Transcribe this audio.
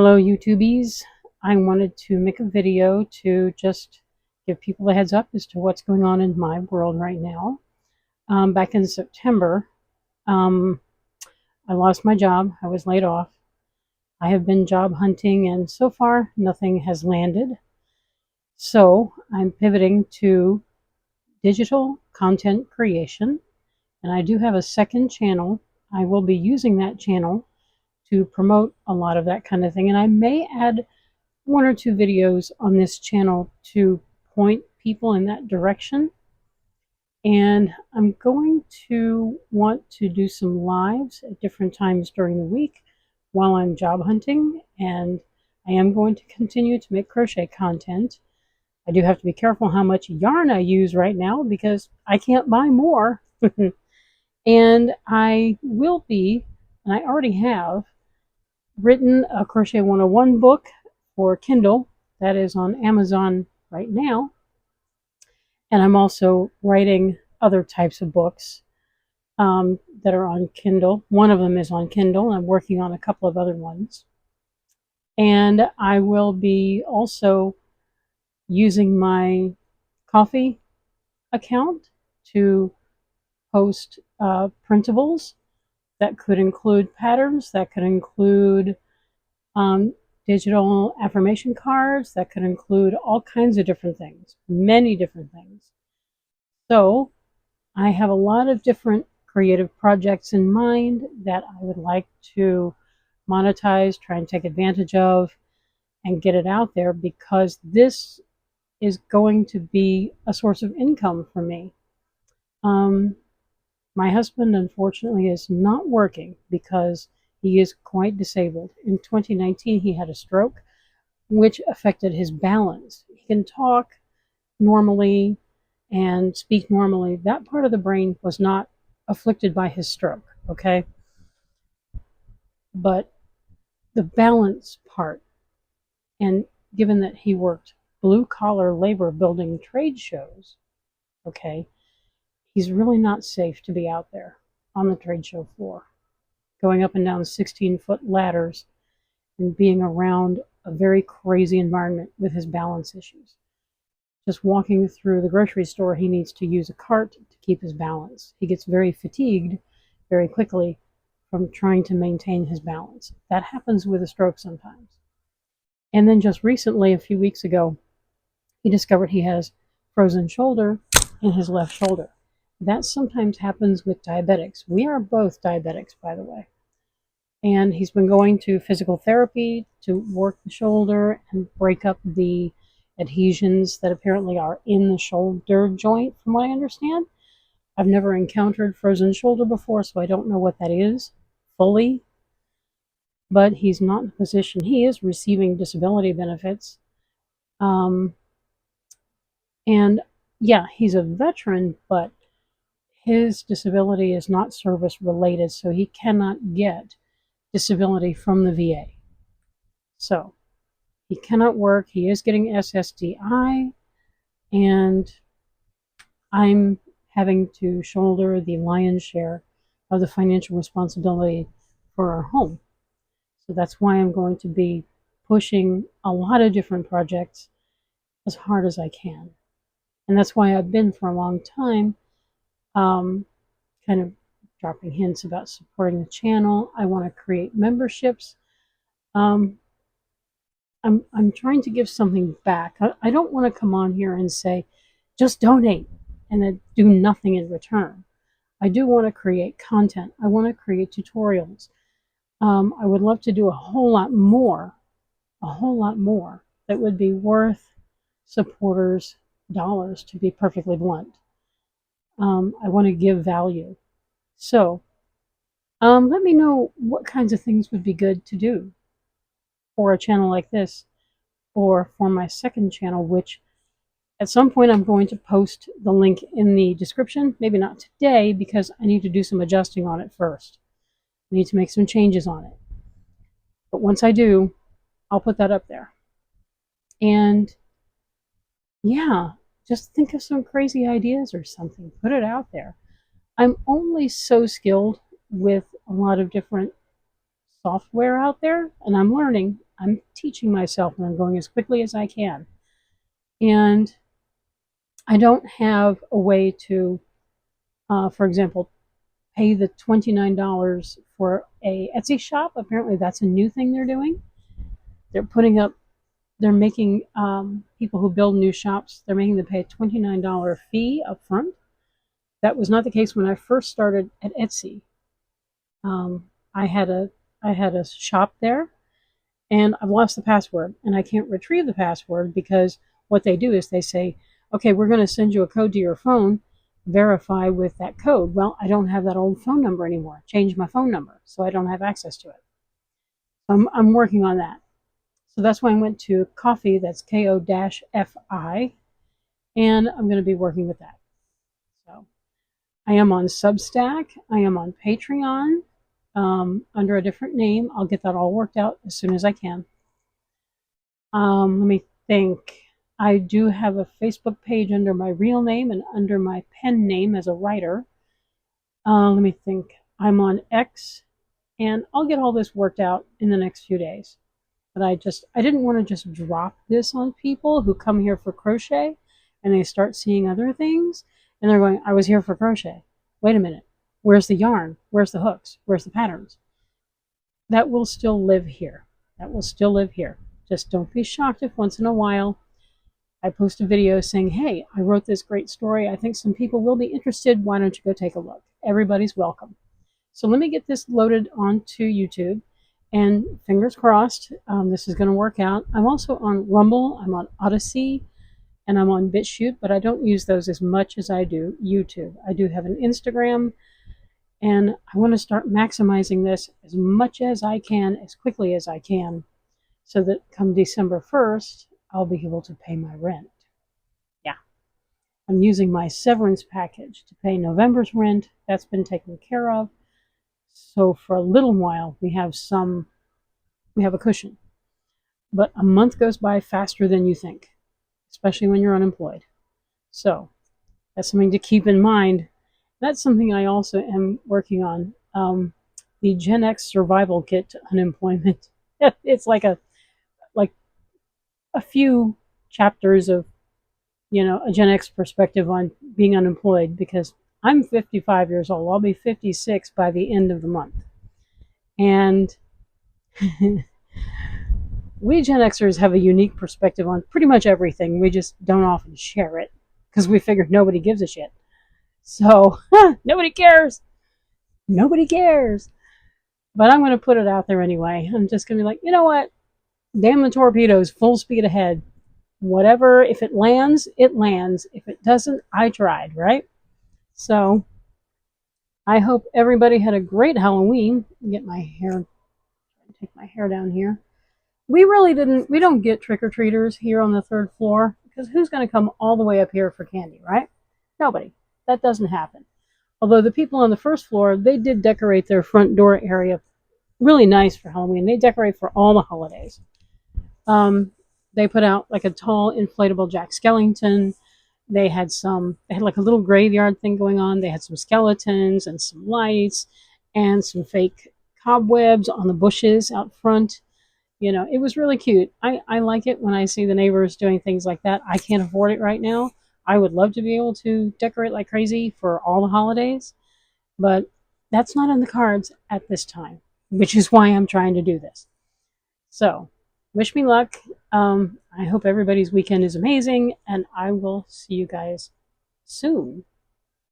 Hello, YouTubies. I wanted to make a video to just give people a heads up as to what's going on in my world right now. Back in September, um, I lost my job. I was laid off. I have been job hunting, and so far, nothing has landed. So I'm pivoting to digital content creation, and I do have a second channel. I will be using that channel to promote a lot of that kind of thing, and I may add one or two videos on this channel to point people in that direction. And I'm going to want to do some lives at different times during the week while I'm job hunting. And I am going to continue to make crochet content. I do have to be careful how much yarn I use right now because I can't buy more. And I will be, and I already have, written a Crochet 101 book for Kindle that is on Amazon right now. And I'm also writing other types of books that are on Kindle. One of them is on Kindle. I'm working on a couple of other ones. And I will be also using my Ko-fi account to post printables that could include patterns, that could include um, digital affirmation cards, that could include all kinds of different things, many different things. So I have a lot of different creative projects in mind that I would like to monetize, try and take advantage of, and get it out there because this is going to be a source of income for me. Um, my husband, unfortunately, is not working because he is quite disabled. In 2019, he had a stroke, which affected his balance. He can talk normally and speak normally. That part of the brain was not afflicted by his stroke, okay? But the balance part, and given that he worked blue collar labor building trade shows, okay, he's really not safe to be out there on the trade show floor, going up and down 16-foot ladders and being around a very crazy environment with his balance issues. Just walking through the grocery store, he needs to use a cart to keep his balance. He gets very fatigued very quickly from trying to maintain his balance. That happens with a stroke sometimes. And then just recently, a few weeks ago, he discovered he has frozen shoulder in his left shoulder. That sometimes happens with diabetics. We are both diabetics, by the way. And he's been going to physical therapy to work the shoulder and break up the adhesions that apparently are in the shoulder joint, from what I understand. I've never encountered frozen shoulder before, so I don't know what that is fully. But he's not in a position, he is receiving disability benefits. And yeah, he's a veteran, but his disability is not service related, so he cannot get disability from the VA. So he cannot work. He is getting SSDI, and I'm having to shoulder the lion's share of the financial responsibility for our home. So that's why I'm going to be pushing a lot of different projects as hard as I can. And that's why I've been for a long time kind of dropping hints about supporting the channel. I want to create memberships. I'm trying to give something back. I don't want to come on here and say, just donate and then do nothing in return. I do want to create content. I want to create tutorials. I would love to do a whole lot more that would be worth supporters' dollars, to be perfectly blunt. I want to give value. So let me know what kinds of things would be good to do for a channel like this, or for my second channel, which at some point I'm going to post the link in the description. Maybe not today because I need to do some adjusting on it first. I need to make some changes on it. But once I do, I'll put that up there. And yeah, just think of some crazy ideas or something. Put it out there. I'm only so skilled with a lot of different software out there, and I'm learning. I'm teaching myself and I'm going as quickly as I can. And I don't have a way to, for example, pay the $29 for a Etsy shop. Apparently that's a new thing they're doing. They're putting up, they're making people who build new shops, they're making them pay a $29 fee up front. That was not the case when I first started at Etsy. Um, I had a shop there, and I've lost the password, and I can't retrieve the password because what they do is they say, okay, we're going to send you a code to your phone, verify with that code. Well, I don't have that old phone number anymore. Change my phone number, so I don't have access to it. I'm working on that. So that's why I went to Ko-fi, that's Ko-Fi, and I'm going to be working with that. So I am on Substack. I am on Patreon under a different name. I'll get that all worked out as soon as I can. Let me think. I do have a Facebook page under my real name and under my pen name as a writer. Let me think. I'm on X, and I'll get all this worked out in the next few days. But I didn't want to just drop this on people who come here for crochet and they start seeing other things and they're going, I was here for crochet. Wait a minute. Where's the yarn? Where's the hooks? Where's the patterns? That will still live here. That will still live here. Just don't be shocked if once in a while I post a video saying, hey, I wrote this great story. I think some people will be interested. Why don't you go take a look? Everybody's welcome. So let me get this loaded onto YouTube, and fingers crossed, this is going to work out. I'm also on Rumble, I'm on Odyssey, and I'm on BitChute, but I don't use those as much as I do YouTube. I do have an Instagram, and I want to start maximizing this as much as I can, as quickly as I can, so that come December 1st, I'll be able to pay my rent. Yeah. I'm using my severance package to pay November's rent. That's been taken care of. So for a little while, we have a cushion. But a month goes by faster than you think, especially when you're unemployed. So that's something to keep in mind. That's something I also am working on. The Gen X survival kit to unemployment. It's like a few chapters of, a Gen X perspective on being unemployed, because I'm 55 years old. I'll be 56 by the end of the month. And we Gen Xers have a unique perspective on pretty much everything. We just don't often share it because we figured nobody gives a shit. So, nobody cares. Nobody cares. But I'm going to put it out there anyway. I'm just going to be like, you know what? Damn the torpedoes, full speed ahead. Whatever, if it lands, it lands. If it doesn't, I tried, right? So, I hope everybody had a great Halloween. Get my hair, take my hair down here. We don't get trick-or-treaters here on the 3rd floor, because who's going to come all the way up here for candy, right? Nobody. That doesn't happen. Although the people on the 1st floor, they did decorate their front door area really nice for Halloween. They decorate for all the holidays. They put out like a tall inflatable Jack Skellington. They had like a little graveyard thing going on. They had some skeletons and some lights and some fake cobwebs on the bushes out front. It was really cute. I like it when I see the neighbors doing things like that. I can't afford it right now. I would love to be able to decorate like crazy for all the holidays, but that's not in the cards at this time, which is why I'm trying to do this. So, wish me luck. I hope everybody's weekend is amazing, and I will see you guys soon.